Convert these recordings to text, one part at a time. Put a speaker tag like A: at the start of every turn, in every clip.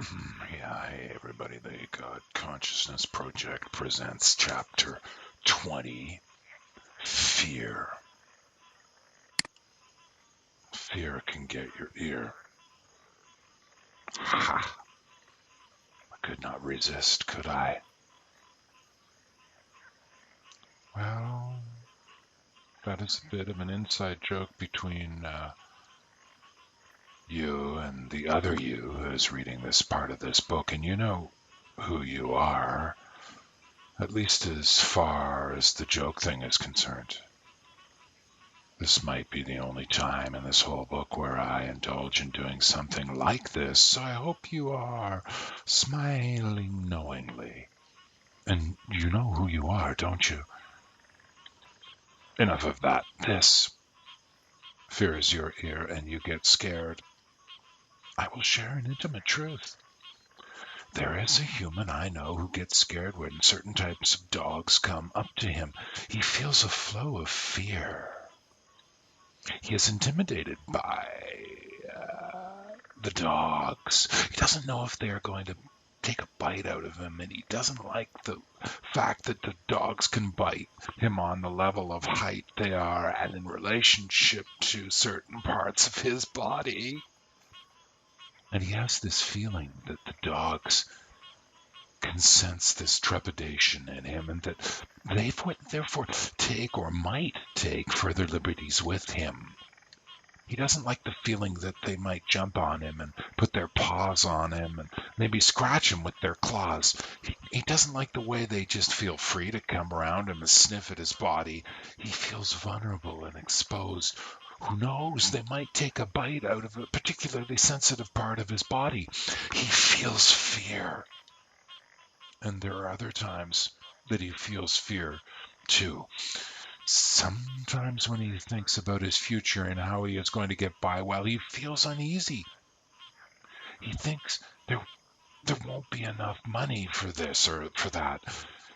A: Yeah, hey everybody, the God Consciousness Project presents Chapter 20, Fear. Fear can get your ear. Ha! I could not resist, could I? Well, that is a bit of an inside joke between you and the other you who is reading this part of this book, and you know who you are, at least as far as the joke thing is concerned. This might be the only time in this whole book where I indulge in doing something like this, so I hope you are smiling knowingly. And you know who you are, don't you? Enough of that. This fears your ear and you get scared. I will share an intimate truth. There is a human I know who gets scared when certain types of dogs come up to him. He feels a flow of fear. He is intimidated by the dogs. He doesn't know if they're going to take a bite out of him, and he doesn't like the fact that the dogs can bite him on the level of height they are and in relationship to certain parts of his body. And he has this feeling that the dogs can sense this trepidation in him and that they therefore take or might take further liberties with him. He doesn't like the feeling that they might jump on him and put their paws on him and maybe scratch him with their claws. He doesn't like the way they just feel free to come around him and sniff at his body. He feels vulnerable and exposed. Who knows, they might take a bite out of a particularly sensitive part of his body. He feels fear. And there are other times that he feels fear too. Sometimes when he thinks about his future and how he is going to get by, well, he feels uneasy. He thinks there won't be enough money for this or for that.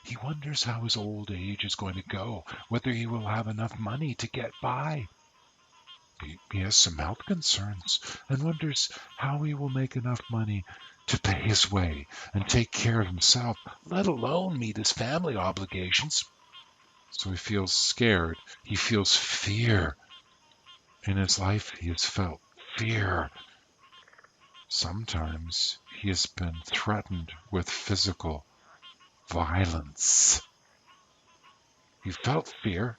A: He wonders how his old age is going to go, whether he will have enough money to get by. He has some health concerns and wonders how he will make enough money to pay his way and take care of himself, let alone meet his family obligations. So he feels scared. He feels fear. In his life, he has felt fear. Sometimes he has been threatened with physical violence. He felt fear.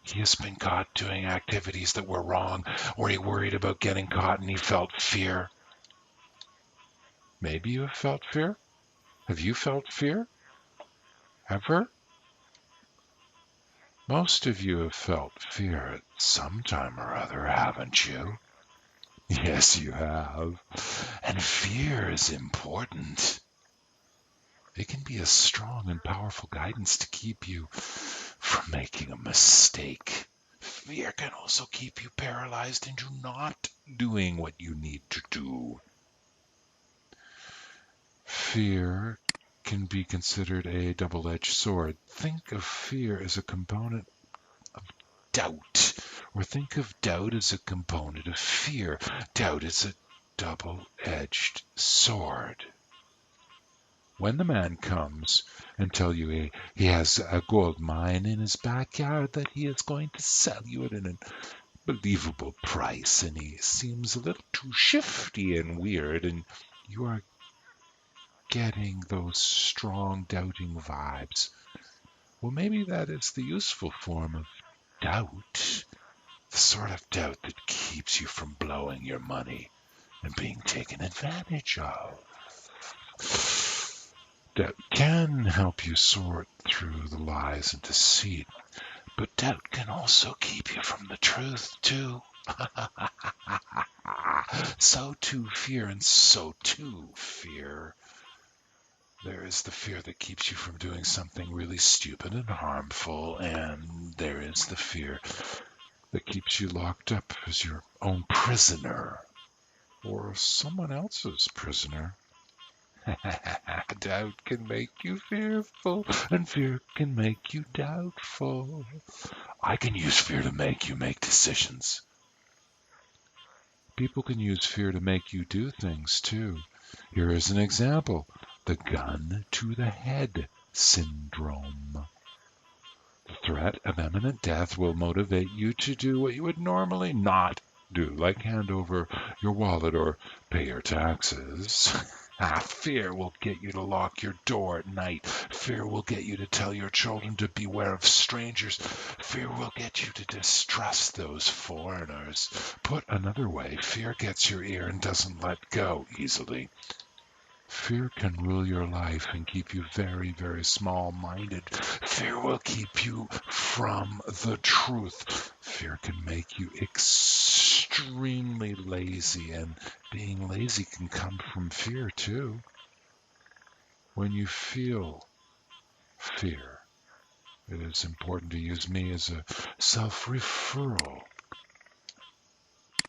A: He has been caught doing activities that were wrong, or he worried about getting caught and he felt fear. Maybe you have felt fear? Have you felt fear? Ever? Most of you have felt fear at some time or other, haven't you? Yes, you have. And fear is important. It can be a strong and powerful guidance to keep you from making a mistake. Fear can also keep you paralyzed into not doing what you need to do. Fear can be considered a double-edged sword. Think of fear as a component of doubt, or think of doubt as a component of fear. Doubt is a double-edged sword. When the man comes and tells you he has a gold mine in his backyard that he is going to sell you at an unbelievable price, and he seems a little too shifty and weird, and you are getting those strong doubting vibes, well, maybe that is the useful form of doubt, the sort of doubt that keeps you from blowing your money and being taken advantage of. Doubt can help you sort through the lies and deceit, but doubt can also keep you from the truth too. So too fear, and so too fear. There is the fear that keeps you from doing something really stupid and harmful, and there is the fear that keeps you locked up as your own prisoner, or someone else's prisoner. Doubt can make you fearful, and fear can make you doubtful. I can use fear to make you make decisions. People can use fear to make you do things too. Here is an example: the gun to the head syndrome. The threat of imminent death will motivate you to do what you would normally not do, like hand over your wallet or pay your taxes. Fear will get you to lock your door at night. Fear will get you to tell your children to beware of strangers. Fear will get you to distrust those foreigners. Put another way, fear gets your ear and doesn't let go easily. Fear can rule your life and keep you very, very small-minded. Fear will keep you from the truth. Fear can make you extremely lazy, and being lazy can come from fear too. When you feel fear, it is important to use me as a self-referral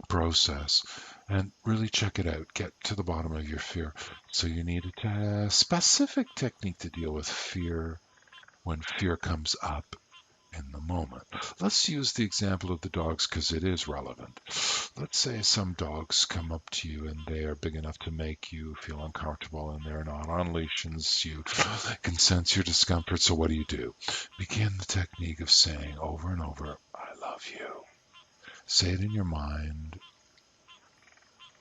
A: process and really check it out. Get to the bottom of your fear. So you need a specific technique to deal with fear when fear comes up in the moment. Let's use the example of the dogs because it is relevant. Let's say some dogs come up to you and they are big enough to make you feel uncomfortable and they're not on leashes. You can sense your discomfort. So what do? Begin the technique of saying over and over, I love you. Say it in your mind.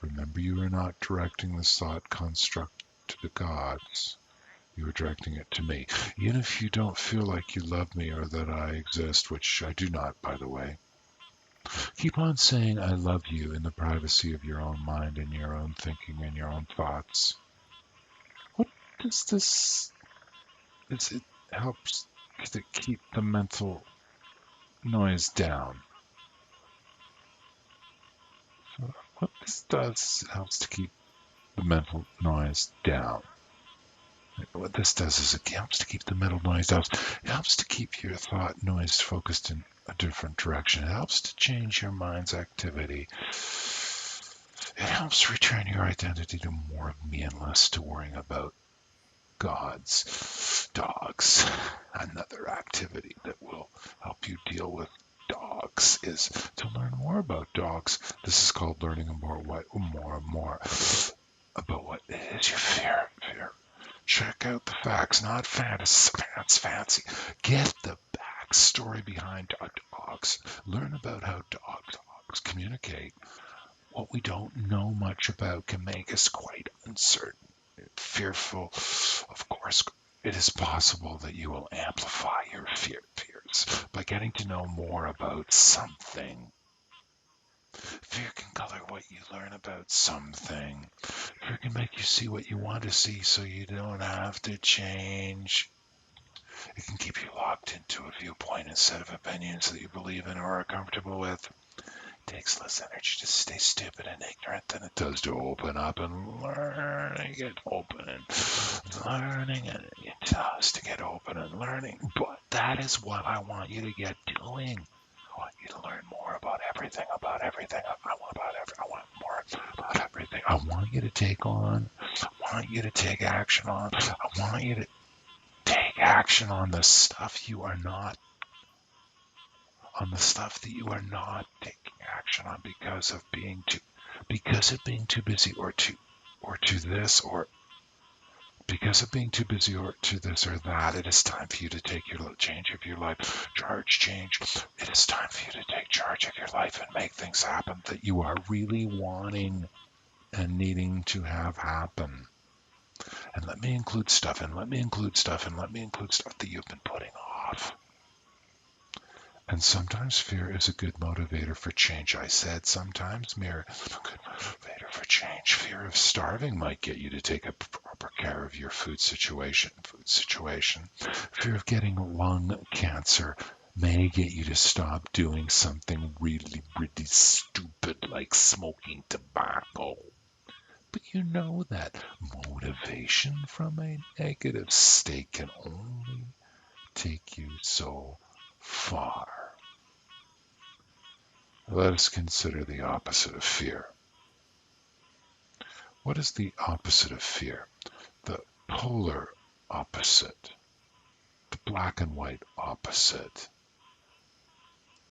A: Remember, you are not directing this thought construct to the gods. You are directing it to me. Even if you don't feel like you love me or that I exist, which I do not, by the way, keep on saying I love you in the privacy of your own mind and your own thinking and your own thoughts. What does this... It helps to keep the mental noise down. So what this does helps to keep the mental noise down. What this does is it helps to keep the mental noise down. It helps to keep your thought noise focused in a different direction. It helps to change your mind's activity. It helps return your identity to more of me and less to worrying about gods, dogs. Another activity that will help you deal with dogs is to learn more about dogs. This is called learning more about what is your fear. Check out the facts, not fancy. Get the backstory behind dogs. Learn about how dogs communicate. What we don't know much about can make us quite uncertain, fearful. Of course, it is possible that you will amplify your fears by getting to know more about something. Fear can color what you learn about something. Fear can make you see what you want to see so you don't have to change. It can keep you locked into a viewpoint instead of opinions that you believe in or are comfortable with. It takes less energy to stay stupid and ignorant than it does to open up and learn and get open and learning, and it does to get open and learning. But that is what I want you to get doing. I want you to learn more about everything. I want more about everything. I want you to take on. I want you to take action on. I want you to take action on the stuff you are not. On the stuff that you are not taking action on because of being too busy or to this or. Because of being too busy or to this or that, it is time for you to take your change of your life. Change. It is time for you to take charge of your life and make things happen that you are really wanting and needing to have happen. And let me include stuff that you've been putting off. And sometimes fear is a good motivator for change. I said sometimes fear is a good motivator for change. Fear of starving might get you to take a proper care of your food situation. Fear of getting lung cancer may get you to stop doing something really, really stupid like smoking tobacco. But you know that motivation from a negative state can only take you so far. Let us consider the opposite of fear. What is the opposite of fear? The polar opposite, the black and white opposite.